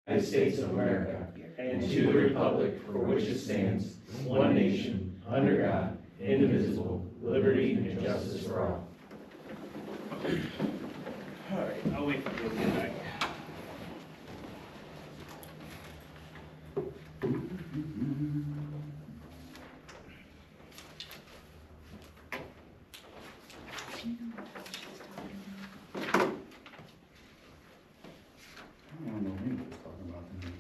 United States of America, and to the republic for which it stands, one nation, under God, indivisible, liberty and justice for all. All right, I'll wait for you to get back. I don't know what he was talking about to me.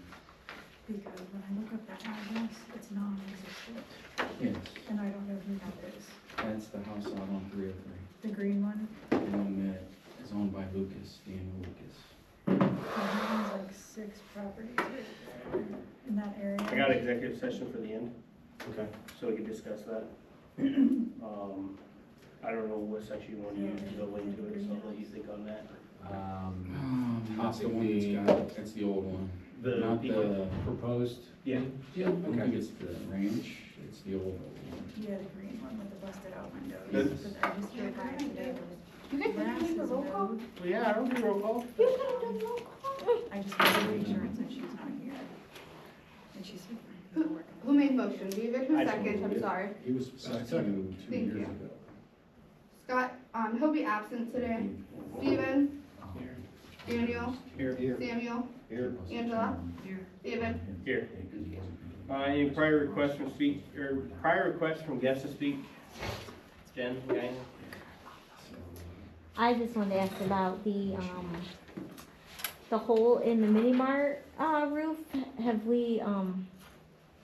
Because when I look up that address, it's non-existent, Yes, and I don't know who that is. that's the house out on 303. The green one, The one that is owned by Lucas, Daniel Lucas. he has like 6 properties right there in that area. I got executive session for the end, Okay. so we can discuss that. I don't know what section you want to go into it, so I'll let you think on that. That's the one that's got, that's the old one. The Not people- the, Proposed? Yeah. I don't think it's the range, it's the old one. Yeah, the green one with the busted out windows. That's- But I just drove by it today. You guys Grass didn't do the is roll call? mowed. Well, yeah, I don't do roll call. You could have done roll call. I just want to make sure it said she's not here. And she's working. Who made motion? David, who I seconded? I'm did. sorry. He was second 2 Thank years you. ago. Scott, he'll be absent today. Steven, Daniel, Here. Samuel, Here. Angela, Here. David. Here. Any prior requests from guests to speak? Jen, Diane? I just wanted to ask about the hole in the mini mart, roof. Have we,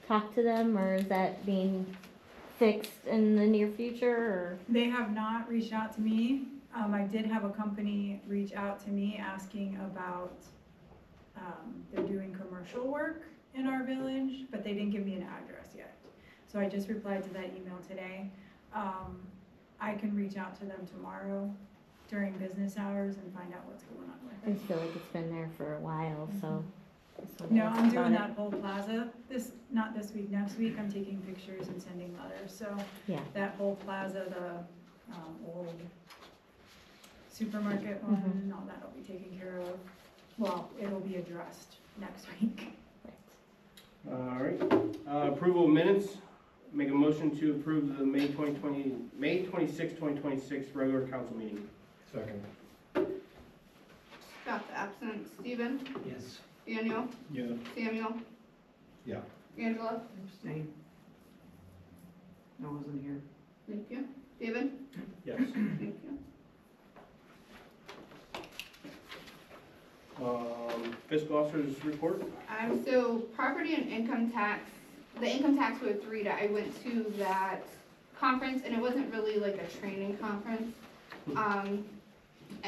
talked to them, or is that being fixed in the near future, or? They have not reached out to me. I did have a company reach out to me asking about, they're doing commercial work in our village, but they didn't give me an address yet. So I just replied to that email today. I can reach out to them tomorrow during business hours and find out what's going on I with just feel like it's been there for a while, so. just it. wanted No, to ask I'm doing about that whole plaza, not this week, next week, I'm taking pictures and sending letters, so. Yeah. That whole plaza, the, old supermarket one, Mhm. and all that'll be taken care of. Well, it'll be addressed next week. It. All right. Approval of minutes. Make a motion to approve the May 26, 2026 regular council meeting. Second. Scott's absent. Steven, Yes. Daniel, Yeah. Samuel. Yeah. Angela. Abstain. I wasn't here. Thank you. David. Yes. Thank you. Fiscal officer's report. So property and income tax, the income tax would read, I went to that conference and it wasn't really like a training conference. I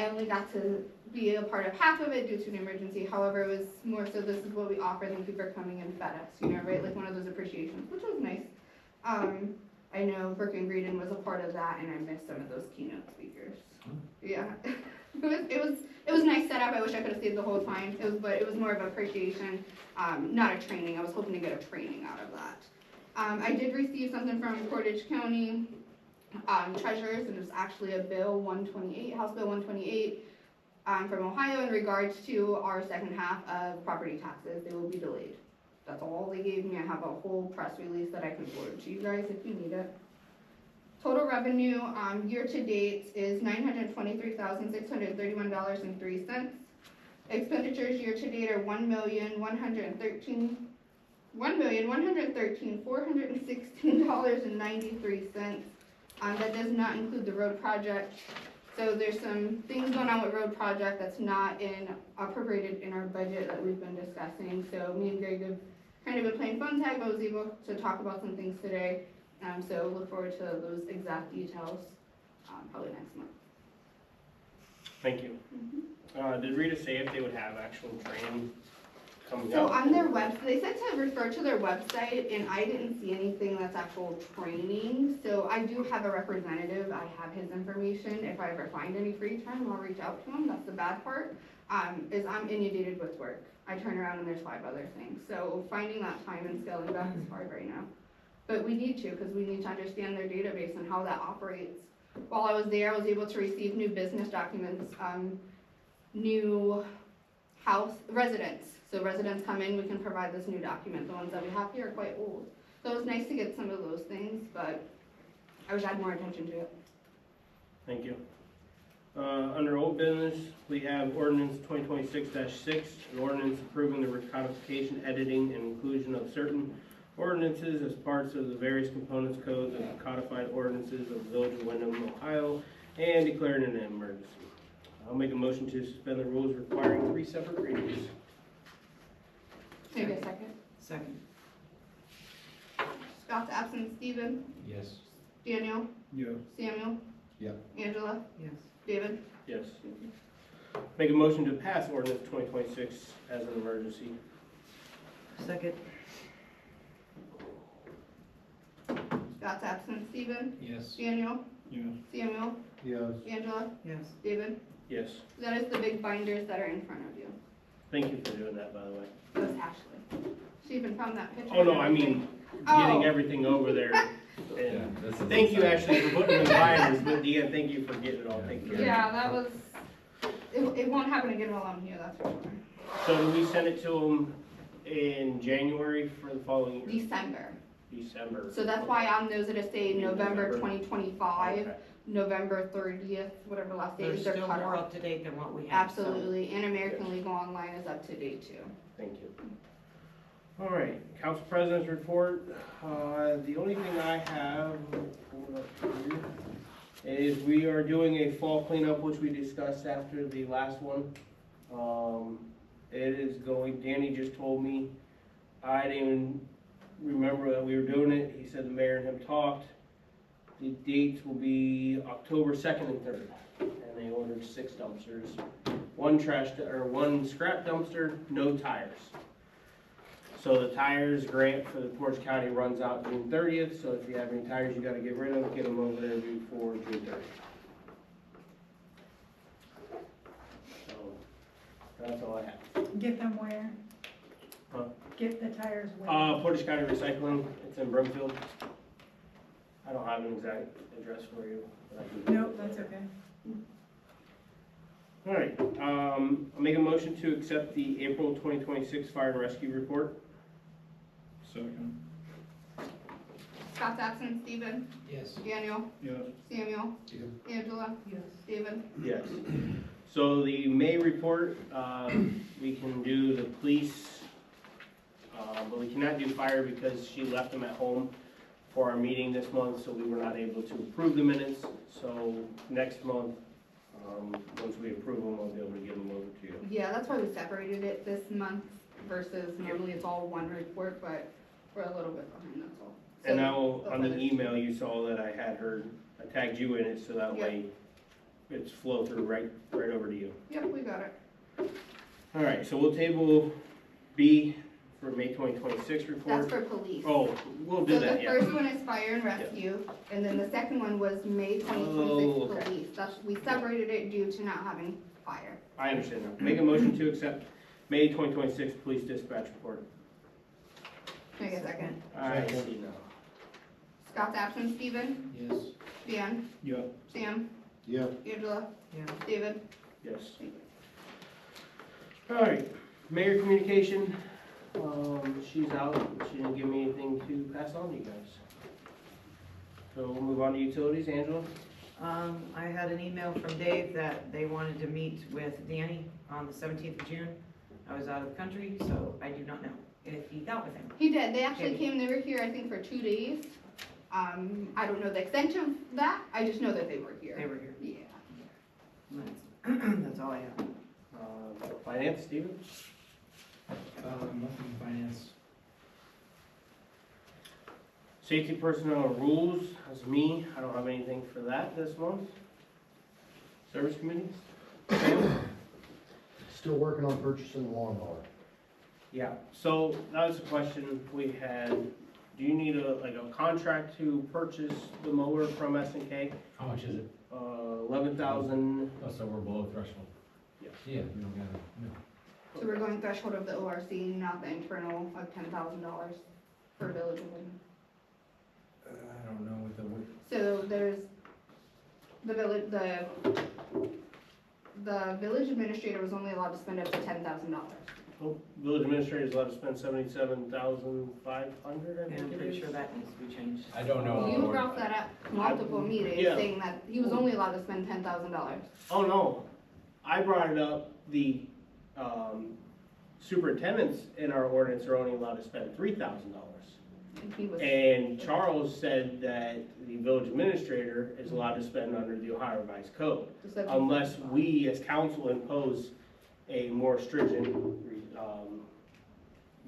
only got to be a part of half of it due to an emergency. However, it was more so this is what we offer, thank you for coming in FedEx, you know, right? Like one of those appreciations, which was nice. I know Brooke and Greedon was a part of that and I missed some of those keynote speakers. Yeah, it was a nice setup. I wish I could have stayed the whole time. But it was more of appreciation, not a training. I was hoping to get a training out of that. I did receive something from Portage County treasurers, and it was actually a bill 128, House Bill 128 from Ohio in regards to our second half of property taxes. They will be delayed. That's all they gave me. I have a whole press release that I can forward to you guys if you need it. Total revenue year to date is $923,631.03. Expenditures year to date are $1,113,416.93. That does not include the road project. So there's some things going on with road project that's not appropriated in our budget that we've been discussing. So me and Greg have kind of been playing phone tag, but was able to talk about some things today. So look forward to those exact details probably next month. Thank you. Did Rita say if they would have actual training coming So up? on their website, they said to refer to their website, and I didn't see anything that's actual training. So I do have a representative. I have his information. If I ever find any free time, I'll reach out to him. That's the bad part, is I'm inundated with work. I turn around and there's 5 other things. So finding that time and scaling back is hard right now. But we need to, because we need to understand their database and how that operates. While I was there, I was able to receive new business documents, new residents. So residents come in, we can provide this new document. The ones that we have here are quite old. So it was nice to get some of those things, but I wish I had more attention to it. Thank you. Under old business, we have ordinance 2026-6, an ordinance approving the recodification, editing, and inclusion of certain ordinances as parts of the various components codes of codified ordinances of the Village of Windham, Ohio, and declaring an emergency. I'll make a motion to suspend the rules requiring 3 separate readings. Maybe a second. Second. Scott's absent. Stephen, Yes. Daniel, Yeah. Samuel. Yep. Angela, Yes. David. Yes. Make a motion to pass ordinance 2026 as an emergency. Second. Scott's absent. Stephen, Yes. Daniel, Yeah. Samuel, Yes. Angela, Yes. David. Yes. That is the big binders that are in front of you. Thank you for doing that, by the way. That was Ashley. She even found that picture. Oh, no, I mean, getting Oh. everything over there. And this is thank you, exciting. Ashley, for putting them in binders, but Deanne, thank you for getting it all taken care of. Yeah, that was, it won't happen again while I'm here, that's for sure. So do we send it to them in January for the following year? December. December. So that's why on those it'll say November November. 2025, Okay. November 30th, whatever last date They're is their still more cutoff. up to date than what we have. so- Absolutely, and American Legal Online is up to date too. Thank you. All right, Council President's report. The only thing I have pulled up here is we are doing a fall cleanup, which we discussed after the last one. It is going, Danny just told me, I didn't even remember that we were doing it. He said the mayor and him talked. The dates will be October 2nd and 3rd, and they ordered 6 dumpsters. One scrap dumpster, no tires. So the tires grant for the Portage County runs out June 30th, so if you have any tires you gotta get rid of, get them over there before June 30th. So, that's all I have. Get them where? Huh? Get the tires where? Portage County Recycling, it's in Brimfield. I don't have an exact address for you, but I can. Nope, that's okay. All right, I'll make a motion to accept the April 2026 Fire and Rescue Report. Second. Scott's absent. Stephen, Yes. Daniel, Yes. Samuel, Yeah. Angela, Yes. David. Yes. So the May report, we can do the police, but we cannot do fire because she left them at home for our meeting this month, so we were not able to approve the minutes. So next month, once we approve them, we'll be able to give them over to you. Yeah, that's why we separated it this month versus normally it's all one report, but we're a little bit behind, that's all. And So, now, on the others- email, you saw that I had her, I tagged you in it, so that Yep. way it's flow through right over to you. Yep, we got it. All right, so we'll table B for May 2026 report. That's for police. Oh, we'll do So that, the yeah. first one is fire and rescue, and then the second one was May Oh, 2026 okay. police. That's, we separated it due to not having fire. I understand now. Make a motion to accept May 2026 police dispatch report. Can I get a second? I see now. Scott's absent. Stephen, Yes. Dan, Yeah. Sam, Yeah. Angela, Yeah. David. Yes. All right, mayor communication, she's out, she didn't give me anything to pass on to you guys. So we'll move on to utilities, Angela? I had an email from Dave that they wanted to meet with Danny on the 17th of June. I was out of the country, so I do not know if he got with him. He did. They actually Okay. came, they were here, I think, for 2 days. I don't know the extent of that. I just know that they were here. They were here. Yeah. That's all I have. Finance, Steven? Nothing finance. Safety personnel and rules, that's me, I don't have anything for that this month. Service committees? Still working on purchasing the lawnmower. Yeah, so that was a question we had. Do you need a contract to purchase the mower from S&K? How much is it? 11,000. Oh, so we're below threshold? Yes. Yeah, we don't gotta, no. So we're going threshold of the ORC, not the internal of $10,000 for Village of Windham. I don't know what the, So there's the village, the village administrator was only allowed to spend up to $10,000. Well, village administrator is allowed to spend $77,500, I And think I'm it pretty is. sure that needs to be changed. I don't know. You brought that up multiple meetings, Yeah. saying that he was only allowed to spend $10,000. Oh, no, I brought it up, the, superintendents in our ordinance are only allowed to spend $3,000. And he was, And Charles said that the village administrator is allowed to spend under the Ohio Revised Code, unless we as council impose a more stringent,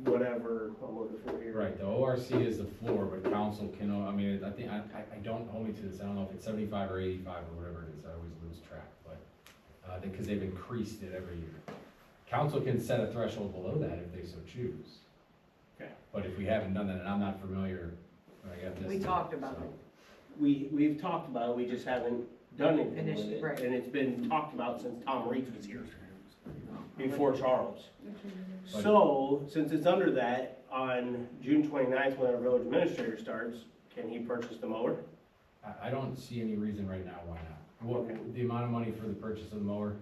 whatever I'm looking for here. Right, the ORC is the floor, but council can, I mean, I think, I don't hold me to this, I don't know if it's 75 or 85 or whatever it is, I always lose track, but, because they've increased it every year. Council can set a threshold below that if they so choose. Okay. But if we haven't done that, and I'm not familiar, I got this. We talked about it. We've talked about it, we just haven't done anything with Initially, it. right. And it's been talked about since Tom Reeds was here, before Charles. But- So, since it's under that, on June 29th, when our village administrator starts, can he purchase the mower? I don't see any reason right now why not. What, the amount of money for the purchase of the mower,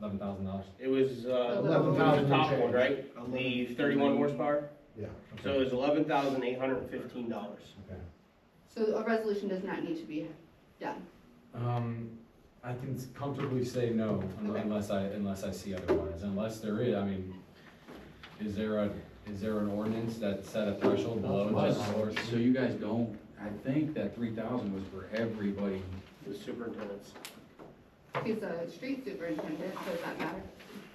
$11,000? It was, the 11,000 top and one, change. right? The 31 horsepower? Yeah. So it was $11,815. Okay. so a resolution does not need to be done. I can comfortably say no Okay. unless I see otherwise, unless there is, I mean, is there an ordinance that set a threshold below this or? So you guys don't, I think that 3,000 was for everybody. The superintendents. He's a street superintendent, does that matter?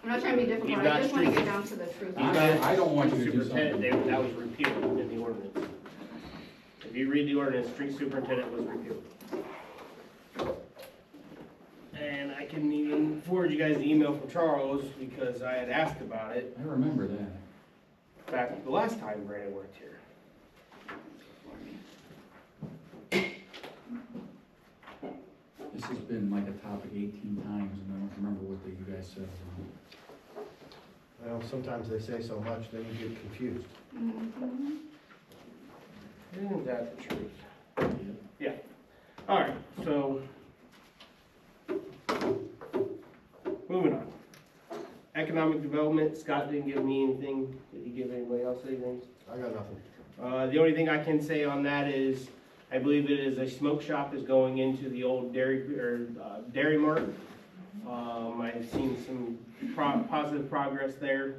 I'm not trying to be He's difficult, not I just wanna street- get down to the truth. I don't want you to do Superintendent, something. that was repealed in the ordinance. If you read the ordinance, street superintendent was repealed. And I can even forward you guys the email from Charles, because I had asked about it I remember that. back the last time Brandon worked here. This has been like a topic 18 times, and I don't remember what you guys said. Well, sometimes they say so much, then you get confused. Mhm. Isn't that the truth? Yeah. All right, so moving on. Economic development, Scott didn't give me anything. Did he give anybody else anything? I got nothing. The only thing I can say on that is, I believe it is a smoke shop is going into the old Dairy Mart. I've seen some positive progress there.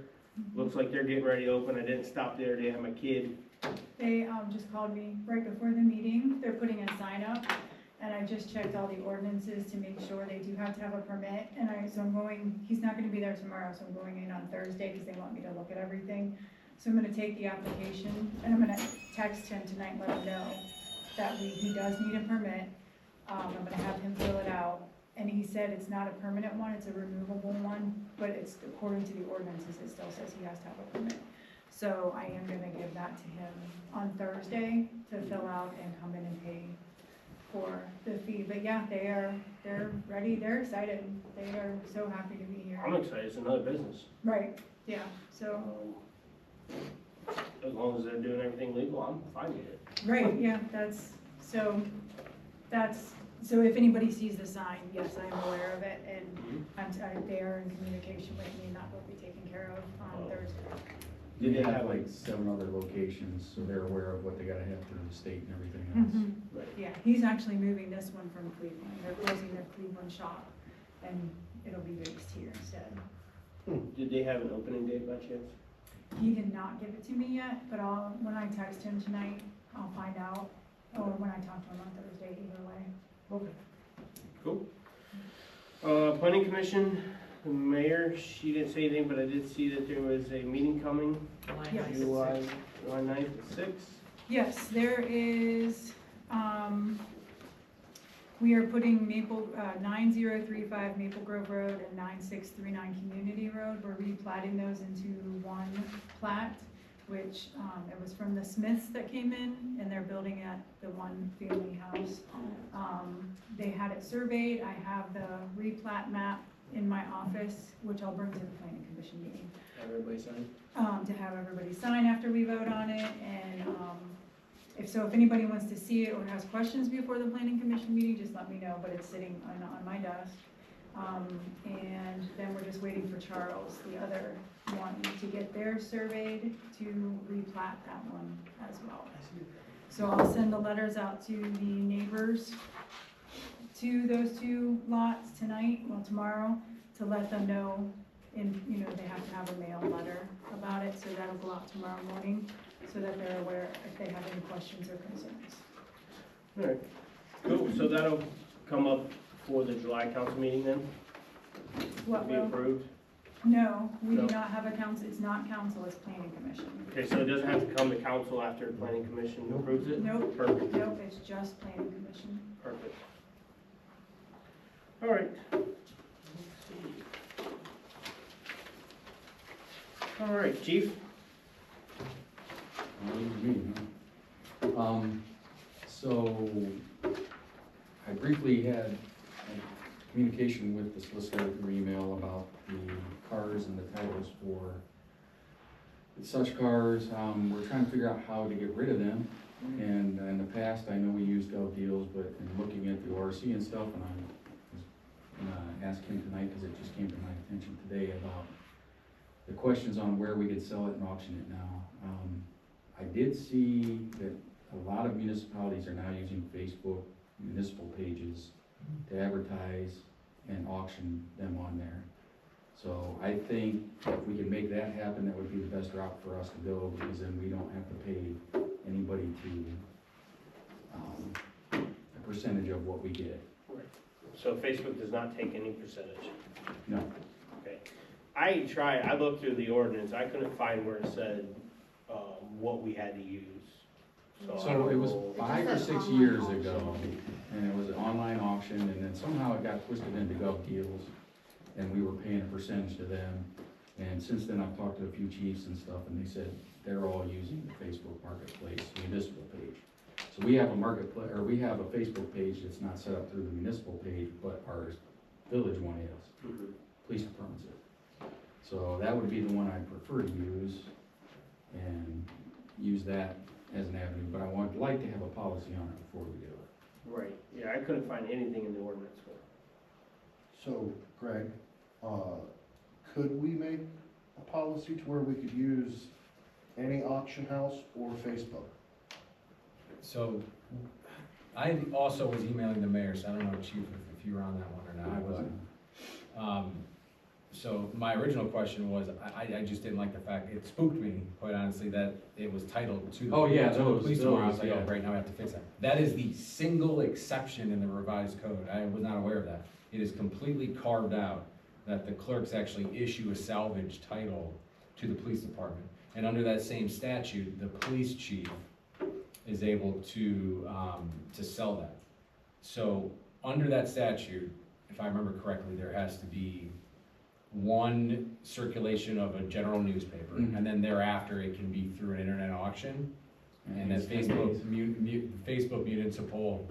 Looks like they're getting ready to open. I didn't stop there today, I had my kid. They, just called me right before the meeting, they're putting a sign up, and I just checked all the ordinances to make sure they do have to have a permit, and so I'm going, he's not gonna be there tomorrow, so I'm going in on Thursday, cause they want me to look at everything. So I'm gonna take the application, and I'm gonna text him tonight and let him know that he does need a permit. I'm gonna have him fill it out, and he said it's not a permanent one, it's a removable one, but it's according to the ordinances, it still says he has to have a permit. So I am gonna give that to him on Thursday to fill out and come in and pay for the fee. But yeah, they're ready, they're excited, they are so happy to be here. I'm excited, it's another business. Right, yeah, so, As long as they're doing everything legal, I'm fine with it. right, yeah, so if anybody sees the sign, yes, I am aware of it, and they are in communication with me, and that will be taken care of on Thursday. Did they have like 7 other locations, so they're aware of what they gotta have through the state and everything else? Right. Yeah, he's actually moving this one from Cleveland, they're closing their Cleveland shop, and it'll be based here instead. Did they have an opening date by chance? He did not give it to me yet, but when I text him tonight, I'll find out, or when I talk to him on Thursday, either way. Okay. Cool. Planning commission, the mayor, she didn't say anything, but I did see that there was a meeting coming, Yes. July 9th at 6. Yes, there is, we are putting 9035 Maple Grove Road and 9639 Community Road. We're replatting those into one plat, which, it was from the Smiths that came in, and they're building at the one family house. They had it surveyed. I have the replat map in my office, which I'll bring to the planning commission meeting. Have everybody sign? To have everybody sign after we vote on it, and, if anybody wants to see it or has questions before the planning commission meeting, just let me know, but it's sitting on my desk. And then we're just waiting for Charles, the other one, to get theirs surveyed to replat that one as well. So I'll send the letters out to the neighbors to those two lots tonight, well, tomorrow, to let them know, and, you know, they have to have a mail letter about it, so that'll go out tomorrow morning, so that they're aware if they have any questions or concerns. All right, cool, so that'll come up for the July council meeting then, What to be will, approved? no, we do No. not have a council, it's not council, it's planning commission. Okay, so it doesn't have to come to council after the planning commission approves it? Nope, Perfect, nope, it's just planning commission. perfect. All right. Let's see. All right, chief? So I briefly had communication with the solicitor through email about the cars and the titles for such cars. We're trying to figure out how to get rid of them. And in the past, I know we used Gov Deals, but in looking at the ORC and stuff, and I was gonna ask him tonight, because it just came to my attention today about the questions on where we could sell it and auction it now. I did see that a lot of municipalities are now using Facebook municipal pages to advertise and auction them on there. So I think if we can make that happen, that would be the best route for us to go, because then we don't have to pay anybody to a percentage of what we get. So Facebook does not take any percentage? No. Okay. I looked through the ordinance, I couldn't find where it said, what we had to use. So it was will- 5 or It says 6 online years auction. ago, and it was an online auction, and then somehow it got twisted into Gov Deals, and we were paying a percentage to them. And since then, I've talked to a few chiefs and stuff, and they said they're all using the Facebook Marketplace municipal page. So we have a marketplace, or we have a Facebook page that's not set up through the municipal page, but our village one is. Mhm. Police department's it. So that would be the one I'd prefer to use, and use that as an avenue, but I would like to have a policy on it before we do it. Right, yeah, I couldn't find anything in the ordinance for it. So, Greg, could we make a policy to where we could use any auction house or Facebook? So, I also was emailing the mayor, so I don't know, chief, if you were on that one or not. I wasn't. So my original question was, I just didn't like the fact, it spooked me, quite honestly, that it was titled to the Oh, yeah, to the those- police department. I was those, like, oh, yeah. great, now we have to fix that. That is the single exception in the revised code. I was not aware of that. It is completely carved out that the clerks actually issue a salvage title to the police department. And under that same statute, the police chief is able to sell that. So, under that statute, if I remember correctly, there has to be one circulation of a general newspaper, Mhm. and then thereafter it can be through an internet auction. And then it's 10 days. Facebook municipal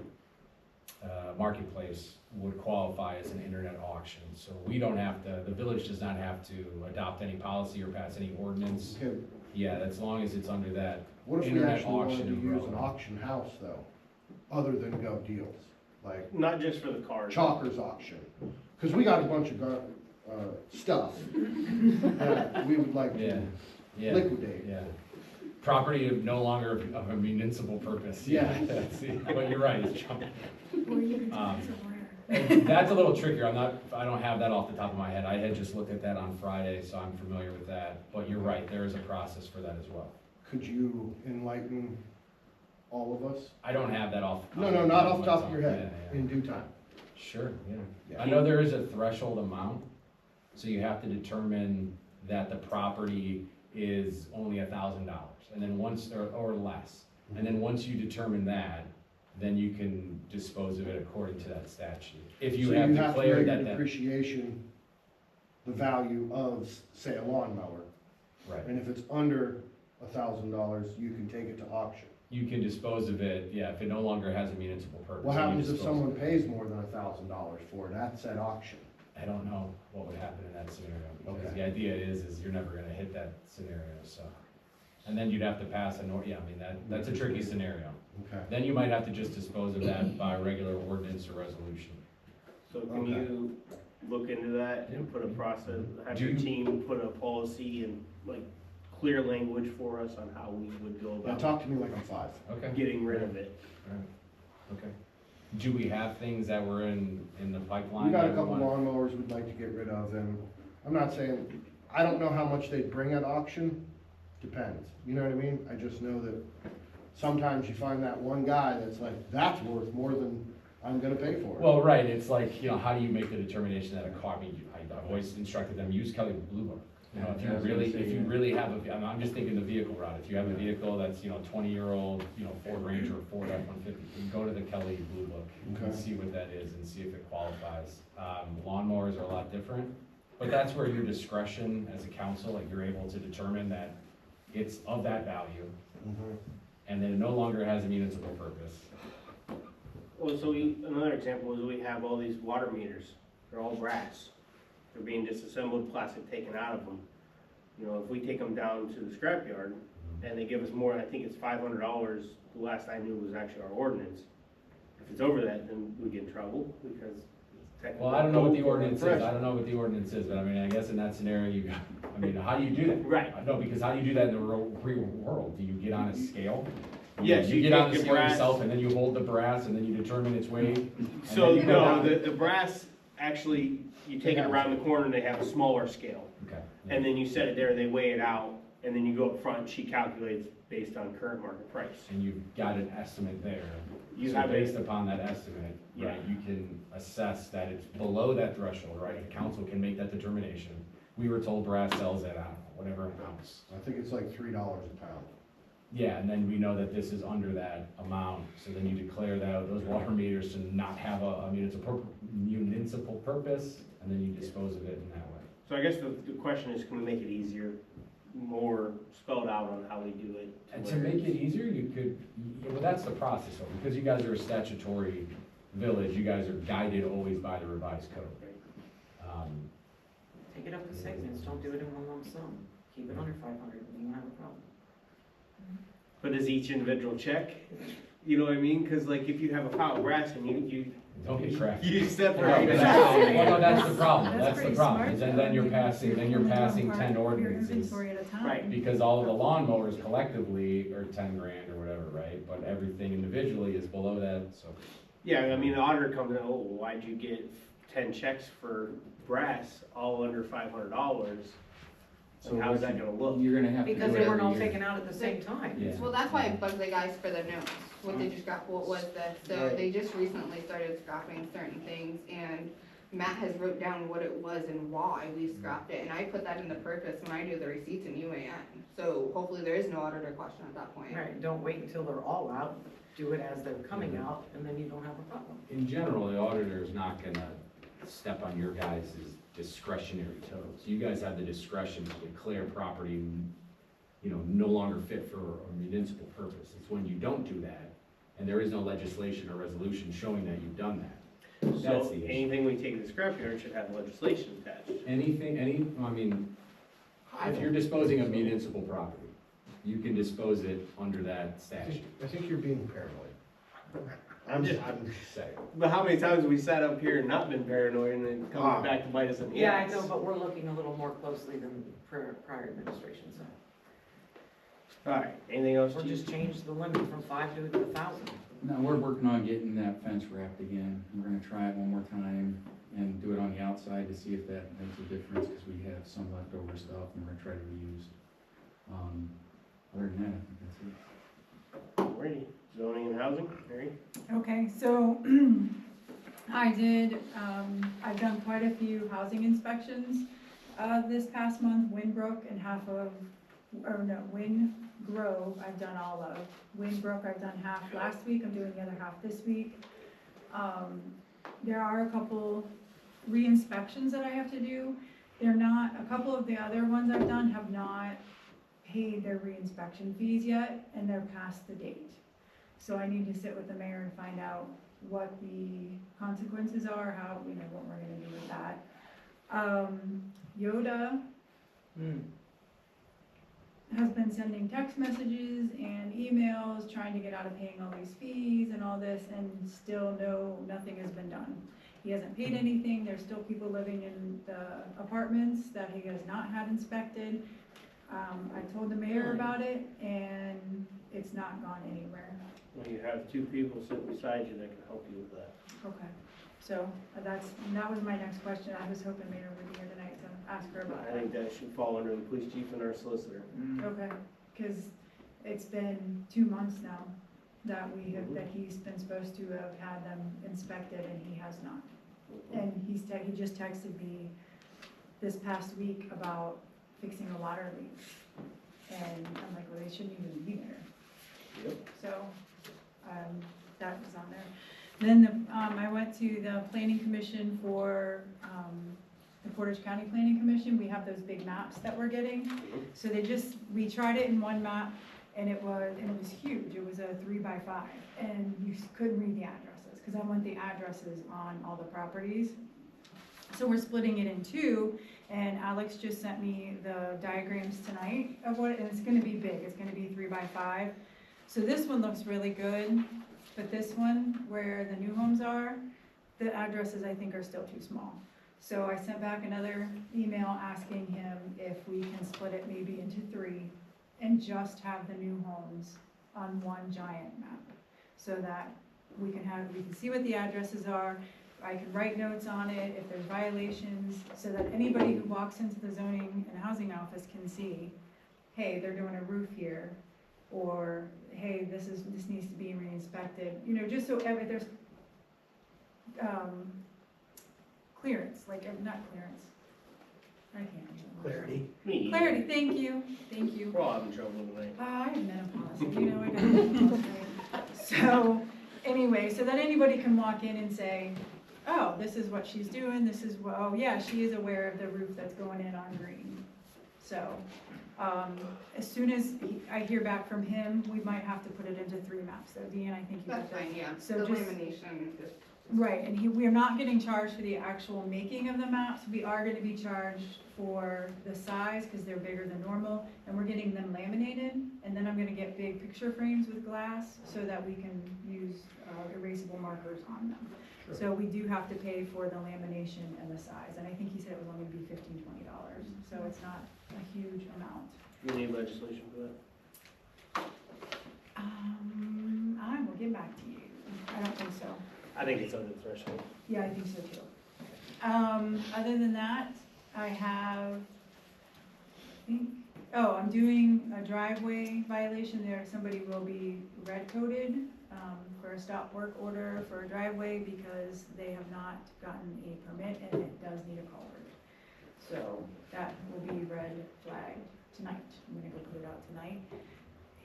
marketplace would qualify as an internet auction. So we don't have to, the village does not have to adopt any policy or pass any ordinance. Okay, Yeah, as long as it's under that. what if we Internet actually wanted to auction use an umbrella. auction house though, other than Gov Deals? Like Not just for the cars. Chalker's auction, because we got a bunch of stuff that we would like Yeah, to yeah, liquidate. yeah. Property of no longer of a municipal purpose. Yeah. See, but you're right, it's junk. Or you could Um, somewhere. That's a little trickier, I don't have that off the top of my head, I had just looked at that on Friday, so I'm familiar with that, but you're right, there is a process for that as well. Could you enlighten all of us? I don't have that off. No, not off the top of your Yeah, head, yeah. in due time. Sure, yeah. Yeah. I know there is a threshold amount, so you have to determine that the property is only $1,000, and then once, or less. And then once you determine that, then you can dispose of it according to that statute. If you So have to declared make that, a depreciation, the value of, say, a lawnmower, right, and if it's under $1,000, you can take it to auction. you can dispose of it, yeah, if it no longer has a municipal purpose. What then you happens if dispose of someone it. pays more than $1,000 for it at said auction? I don't know what would happen in that scenario, because Okay. the idea is you're never gonna hit that scenario, so. And then you'd have to pass yeah, I mean, that's a tricky scenario. Okay. Then you might have to just dispose of that by regular ordinance or resolution. So can Okay. you look into that and put a process, have Do your you- team put a policy and like clear language for us on how we would go Now, about talk to me like I'm 5. Okay. getting rid of it. Okay. Do we have things that were in the pipeline? We got a that couple want- lawnmowers we'd like to get rid of, and I'm not saying, I don't know how much they bring at auction, depends, you know what I mean? I just know that sometimes you find that one guy that's like, that's worth more than I'm gonna pay for it. Well, right, it's like, you know, how do you make the determination that a car, I mean, I've always instructed them, use Kelly Blue Book. You know, if you Yeah, I was gonna really, say, if you yeah. really have a, I'm just thinking the vehicle route, if you have a vehicle that's, you know, 20-year-old, you know, Ford Ranger or Ford F-150, you can go to the Kelly Blue Book and Okay. see what that is and see if it qualifies. Lawnmowers are a lot different, but that's where your discretion as a council, like, you're able to determine that it's of that value, Mhm. and then it no longer has a municipal purpose. Well, so another example is we have all these water meters, they're all brass. They're being disassembled, plastic taken out of them. You know, if we take them down to the scrapyard and they give us more, I think it's $500, the last I knew was actually our ordinance. If it's over that, then we get in trouble because it's technically. Well, I don't know what the ordinance is, Fresh. I don't know what the ordinance is, but I mean, I guess in that scenario, you got, I mean, how do you do that? Right. No, because how do you do that in the real world? Do you get on a scale? Yes, You you get on take the the scale brass. yourself, and then you hold the brass, and then you determine its weight. and So, then you go no, down- the brass, actually, you take it around the corner and they have a smaller scale. Okay. And then you set it there, they weigh it out, and then you go up front, she calculates based on current market price. And you've got an estimate there. You So have based it, upon that estimate, Yeah. right, you can assess that it's below that threshold, right? The council can make that determination. We were told brass sells at, I don't know, whatever amounts. I think it's like $3 a pound. Yeah, and then we know that this is under that amount, so then you declare that those water meters to not have a municipal purpose, and then you dispose of it in that way. so I guess the question is, can we make it easier, more spelled out on how we do it? And to where make it's- it easier, you could, well, that's the process, though, because you guys are a statutory village, you guys are guided always by the revised code. Um, Take it up to segments, don't do it in one lump sum. Keep it under 500, and you won't have a problem. But is each individual check? You know what I mean? Cause like if you have a pile of brass and Don't get tracked. you Well, separate it that's- out. well, no, that's the problem, That's that's the pretty problem, smart, is then though. you're You passing, can then you're only passing part 10 of your ordinances. inventory at a time. Right. Because all of the lawnmowers collectively are 10 grand or whatever, right? But everything individually is below that, so. Yeah, I mean, the auditor comes in, oh, why'd you get 10 checks for brass all under $500? So how's that gonna look? You're gonna have to do Because it they weren't all every year. taken out at the same time. Yeah. Well, that's why I bugged the guys for the notes, what they just got, what was this, so Right. they just recently started scrapping certain things, and Matt has wrote down what it was and why we scrapped it, and I put that in the purpose when I do the receipts in UAN, so hopefully there is no auditor question at that point. Right, don't wait until they're all out, do it as they're coming out, and then you don't have a problem. In general, the auditor is not gonna step on your guys' discretionary toes. You guys have the discretion to declare property, you know, no longer fit for a municipal purpose. It's when you don't do that, and there is no legislation or resolution showing that you've done that. That's So the issue. anything we take to the scrapyard should have legislation attached. Anything, I mean, if you're disposing of municipal property, you can dispose it under that statute. I think you're being paranoid. I'm just saying. But how many times have we sat up here and not been paranoid and then it Ah. comes back to bite us in the Yeah, I ass? know, but we're looking a little more closely than prior administrations. Alright, anything else, Or Chief? just change the limit from 5 to 1,000. No, we're working on getting that fence wrapped again. We're gonna try it one more time and do it on the outside to see if that makes a difference, because we have some leftover stuff and we're gonna try to reuse. Other than that, I think that's it. Alrighty, zoning and housing, Mary? Okay, so I did, I've done quite a few housing inspections, this past month, Windbrook and Windgrove, I've done all of. Windbrook, I've done half last week, I'm doing the other half this week. There are a couple re-inspections that I have to do. They're not, a couple of the other ones I've done have not paid their re-inspection fees yet, and they're past the date. So I need to sit with the mayor and find out what the consequences are, how, you know, what we're gonna do with that. Yoda has been sending text messages and emails, trying to get out of paying all these fees and all this, and still nothing has been done. he hasn't paid anything, there's still people living in the apartments that he has not had inspected. I told the mayor about it, and it's not gone anywhere. Well, you have two people sitting beside you that can help you with that. Okay, so that was my next question. I was hoping Mayor would be here tonight to ask her about I think that should fall under the police chief and our solicitor. that. Okay, because it's been 2 months now that that he's been supposed to have had them inspected, and he has not. And he just texted me this past week about fixing a water leak. And I'm like, well, they shouldn't even be there. Yep. So, that was on there. Then I went to the planning commission for, the Portage County Planning Commission. We have those big maps that we're getting. So we tried it in one map, and it was huge. It was a 3x5, and you couldn't read the addresses, because I want the addresses on all the properties. So we're splitting it in two, and Alex just sent me the diagrams tonight of what, and it's gonna be big. It's gonna be 3x5. So this one looks really good, but this one, where the new homes are, the addresses I think are still too small. So I sent back another email asking him if we can split it maybe into 3 and just have the new homes on one giant map, so that we can see what the addresses are. I can write notes on it if there's violations, so that anybody who walks into the zoning and housing office can see, hey, they're doing a roof here, or hey, this needs to be re-inspected, you know, just so there's clearance, not clearance. I can't. Clarity. Clarity, thank you. We're all having trouble tonight. I have menopause, so you know I got menopause, right? So, anyway, so that anybody can walk in and say, oh, this is what she's doing, this is what, oh yeah, she is aware of the roof that's going in on Green. So, as soon as I hear back from him, we might have to put it into 3 maps, so Deanne, I think you got That's that. fine, yeah. So The just- lamination, just. Right, and we're not getting charged for the actual making of the maps. We are gonna be charged for the size, because they're bigger than normal, and we're getting them laminated, and then I'm gonna get big picture frames with glass, so that we can use erasable markers on them. So we do have to pay for the lamination and the size, and I think he said it was only gonna be $15–20, so it's not a huge amount. You need legislation for that? I will get back to you. I don't think so. I think it's under the threshold. Yeah, I think so too. Other than that, I have, I'm doing a driveway violation there. Somebody will be red coded, for a stop work order for a driveway, because they have not gotten a permit and it does need a culvert. So that will be red flagged tonight. I'm gonna go put it out tonight.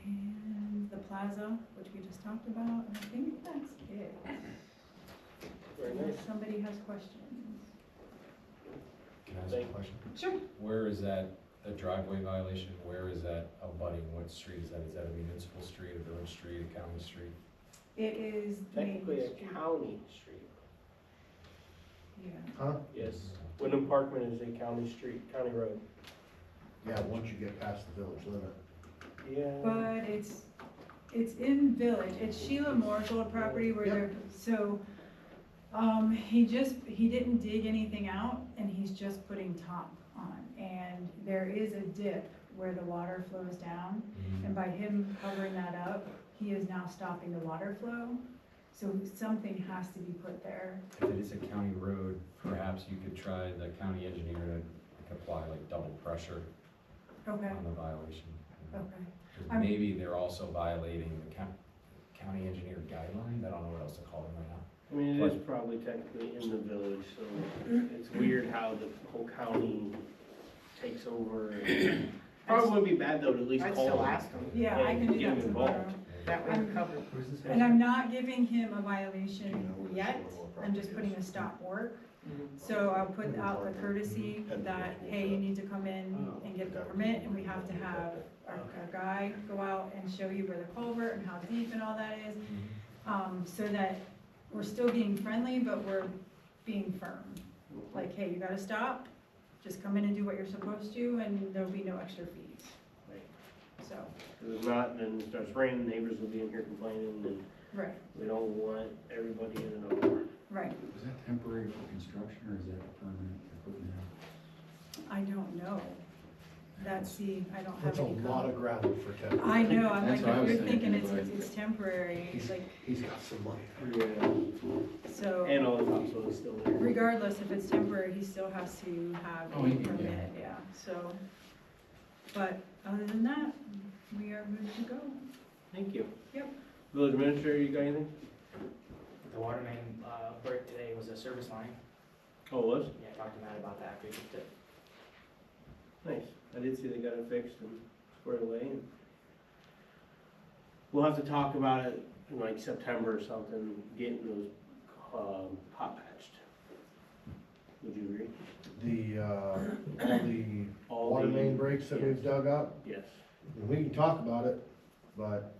And the plaza, which we just talked about, and I think that's it. Very Unless nice. somebody has questions. Can I ask a question? Sure. Where is that, a driveway violation, where is that abutting, what street is that? Is that a municipal street, a village street, a county street? It is Main Technically a Street. county street. Yeah. Huh? Yes. Wyndham Parkman is a county street, county road. Yeah, once you get past the village limit. Yeah. But it's in village. It's Sheila Moore's old property where Yep. they're, so, he didn't dig anything out, and he's just putting top on. And there is a dip where the water flows down, and by him covering that up, he is now stopping the water flow. So something has to be put there. If it is a county road, perhaps you could try the county engineer to apply like double pressure Okay, on the violation. okay. 'Cause maybe they're also violating the county engineer guidelines, I don't know what else to call them right now. I mean, it is probably technically in the village, so it's weird how the whole county takes over. Probably wouldn't be bad though to at least I'd call still them. ask them. Yeah, I can do Get that him tomorrow. involved. That way you're covered. And I'm not giving him a violation yet, I'm just putting a stop work. So I'll put out the courtesy that, hey, you need to come in and get the permit, and we have to have a guy go out and show you where the culvert and how deep and all that is. So that we're still being friendly, but we're being firm. Like, hey, you gotta stop, just come in and do what you're supposed to, and there'll be no extra fees. Right. So, Because if not, then it starts raining, neighbors will be in here complaining, and right, we don't want everybody in and over. Right, Is that temporary for construction or is that permanent for putting it out? I don't know. That's the, I don't have That's a any. lot of gravel for Ted. I know, I'm That's like, what I if was you're thinking thinking, it's temporary, He's like, he's got some money. Yeah. so. And all the topsoil is still there. Regardless, if it's temporary, he still has to have Oh, a he can, permit, yeah, so. But other than that, we are good to go. Thank you. Yep. Village administrator, you got anything? The water main, break today was a service line. Oh, it was? Yeah, I talked to Matt about that, we fixed it. Nice. I did see they got it fixed and squared away, and we'll have to talk about it in like September or something, getting those, hot patched. Would you agree? All the water main breaks that we've dug up, Yes. and we can talk about it, but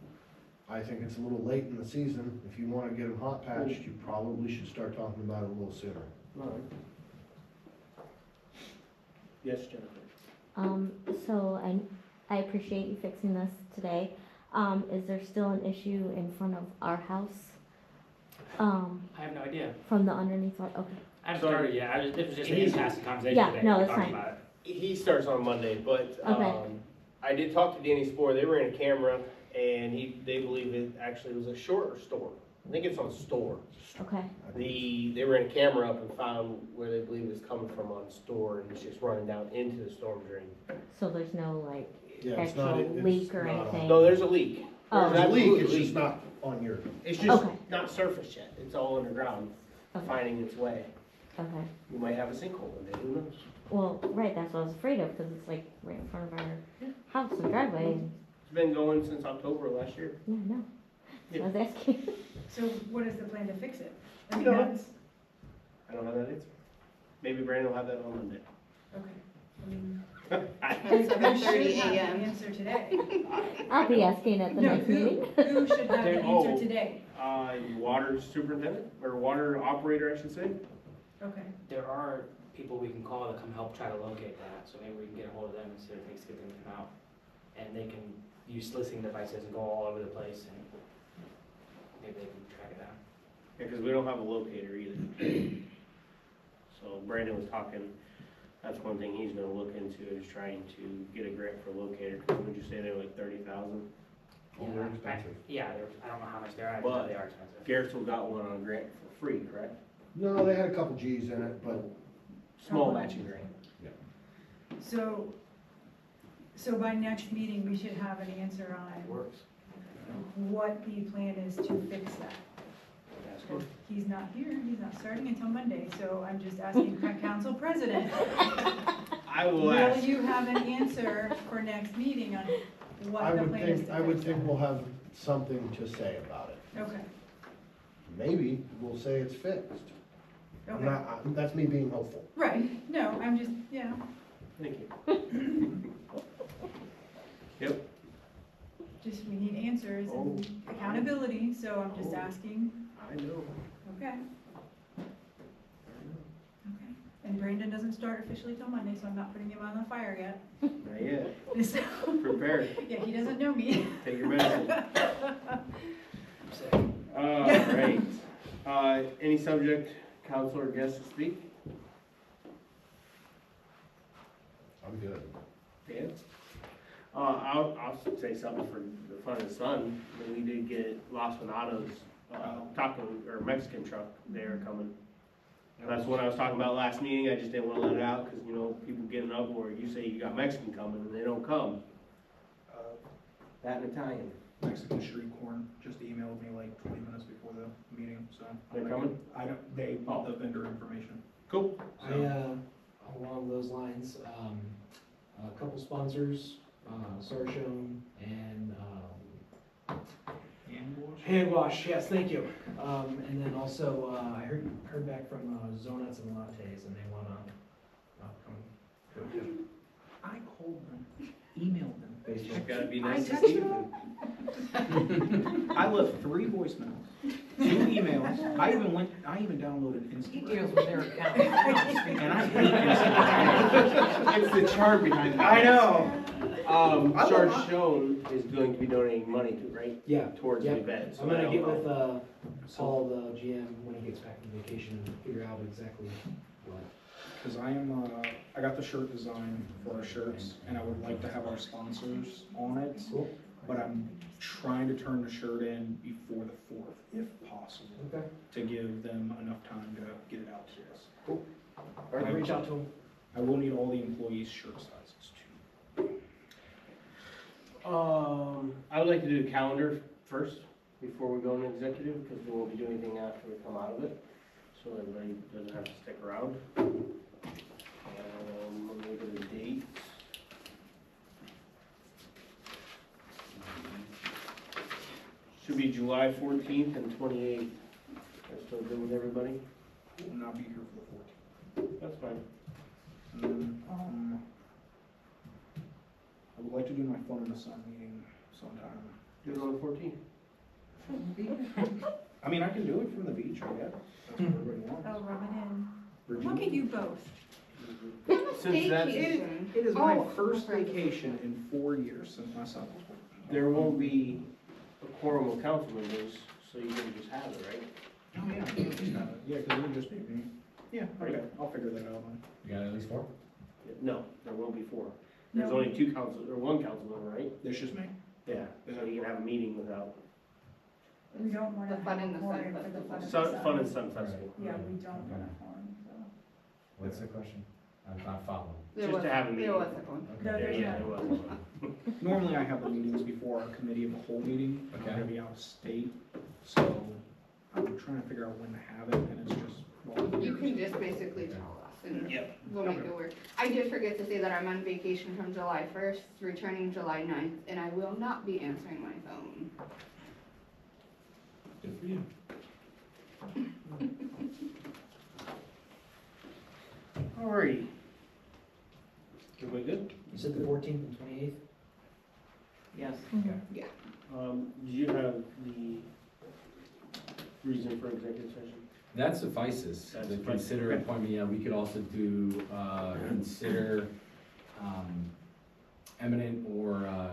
I think it's a little late in the season. If you wanna get them hot patched, you probably should start talking about it a little sooner. All right. Yes, Jennifer? So I appreciate you fixing this today. Is there still an issue in front of our house? I have no idea. From the underneath, okay, I haven't So- started yet, it was just an He's- in-passing conversation Yeah, today. no, We that's talked fine. about it. He starts on Monday, but, Okay. I did talk to Danny Spore, they ran a camera, and they believe it actually was a short store. I think it's on store. okay, They ran a camera up and found where they believe it's coming from on store, and it's just running down into the storm drain. so there's no like Yeah, it's not- actual it's leak or not on- anything? No, there's a leak. Oh. There's a leak, absolute it's just not on your. It's just Okay. not surfaced yet, it's all underground, Okay. finding its way. Okay, You might have a sinkhole in there, who knows? well, right, that's what I was afraid of, cause it's like right in front of our house and driveway, and, It's been going since October of last year. yeah, no. So I was asking. So what is the plan to fix it? I mean, No. that's, I don't have that answer. Maybe Brandon will have that on Monday. okay. I mean, At we should 7:30 have an a.m. answer today. I'll be asking at the No, next meeting. who should have an Oh. answer today? Water superintendent, or water operator, I should say. Okay, There are people we can call to come help try to locate that, so maybe we can get a hold of them and see what it takes to get them to come out. And they can use listening devices and go all over the place, and maybe they can track it down. Yeah, because we don't have a locator either. So Brandon was talking, that's one thing he's gonna look into, is trying to get a grant for a locator. 'Cause would you say they were like 30,000? Oh, they're expensive. Yeah, I don't know how much they are, I just know But they are expensive. Garrettsville got one on a grant for free, correct? No, they had a couple G's in it, but Small matching grant. so by next meeting, we should have an answer on Works. what the plan is to fix that. That's good. He's not here, he's not starting until Monday, so I'm just asking council president. I will Will ask. you have an answer for next meeting on what the plan is to fix that? I would think we'll have something to say about it. Okay, Maybe we'll say it's fixed. okay, That's me being hopeful. right, no, I'm just, yeah, Thank you. Yep. just we need answers Oh. and accountability, so I'm just Oh. asking, I know. okay, okay. And Brandon doesn't start officially till Monday, so I'm not putting him on the fire yet. Not yet. So, Prepare. yeah, he doesn't know me. Take your medicine. Right. Any subject, council or guest to speak? I'm good. Dan? I'll say something for the fun of the sun. We did get Las Venados, taco, or Mexican truck there coming. That's what I was talking about last meeting. I just didn't wanna let it out, cause you know, people get an uproar. You say you got Mexican coming and they don't come. That and Italian. Mexican street corn just emailed me like 20 minutes before the meeting, so. They're coming? I don't, they want the vendor information. Cool. Along those lines, a couple sponsors, Sarshone and, Hand wash, yes, thank you. And then also, I heard back from Zonuts and Lattes, and they wanna come. I called them, emailed them. Just gotta be I nice to texted Steve. them. I left 3 voicemails, 2 emails, I even downloaded He Instagram. deals with their account. And I hate Instagram. It's the charm behind it. I know. I Charge will not- Shown is going to be donating money to, right? Yeah, Towards the Yep. event. so I'm I gonna don't get know. with, Paul, the GM, when he gets back from vacation and figure out exactly what. Cause I am, I got the shirt design for our shirts, and I would like to have our sponsors on it. Cool. But I'm trying to turn the shirt in before the 4th, if possible, Okay. to give them enough time to get it out to us. Cool. I'll reach out to him. I will need all the employees' shirt sizes too. I would like to do the calendar first, before we go into executive, because we won't be doing anything after we come out of it. So everybody doesn't have to stick around. Let me look at the dates. Should be July 14th and 28th. That's still good with everybody? I will not be here for the 14th. That's fine. And then, I would like to do my Fun in the Sun meeting sometime. Do it on the 14th. I mean, I can do it from the beach, I guess. That's what everybody wants. Oh, rub it in. Virginia. Look at you both. Since that's, Staycation. It is my Oh, first okay. vacation in 4 years since my son was born. there won't be a quorum of council members, so you can just have it, right? Oh, yeah. Yeah, because it would just be me. Yeah, okay, I'll figure that out then. You got at least 4? No, there won't be 4. There's No. only 2 council, or 1 council member, right? It's just me. Yeah, so you can have a meeting without, We don't wanna The Fun have in a the quorum Sun for the Festival. Fun in the Sun, Fun and Sun. Sun Festival. Yeah, we don't want a quorum, so. What's the question? I'm not following. There Just was- to have a meeting. There wasn't one. No, Okay. there's Yeah, not. there was. Normally I have the meetings before our committee of the whole meeting. I'm Okay. gonna be out of state, so I'm trying to figure out when to have it, and it's just. well, You can just basically tell us and Yep. we'll make it work. I did forget to say that I'm on vacation from July 1st, returning July 9th, and I will not be answering my phone. Good for you. Alrighty. Everybody good? You said the 14th and 28th? Yes. Do you have the reason for executive session? That suffices, That to suffices, consider okay. appointment, yeah, we could also do, consider, eminent or,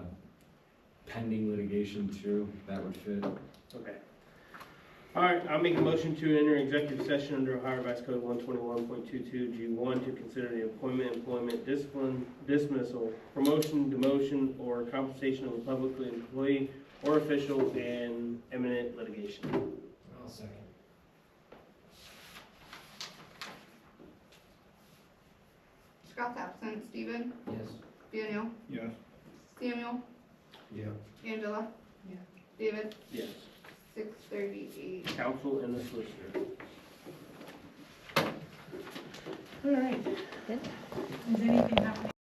pending litigation too, that would fit. Okay. Alright, I'll make a motion to enter executive session under Ohio Revised Code 121.22 G1 to consider the appointment, employment, discipline, dismissal, promotion, demotion, or compensation of a public employee or official in eminent litigation. I'll second. Scott's absent. Steven? Yes. Daniel? Yes. Samuel? Yeah. Angela? David? Yes. 6:38. Council and the solicitor. Is anything happening?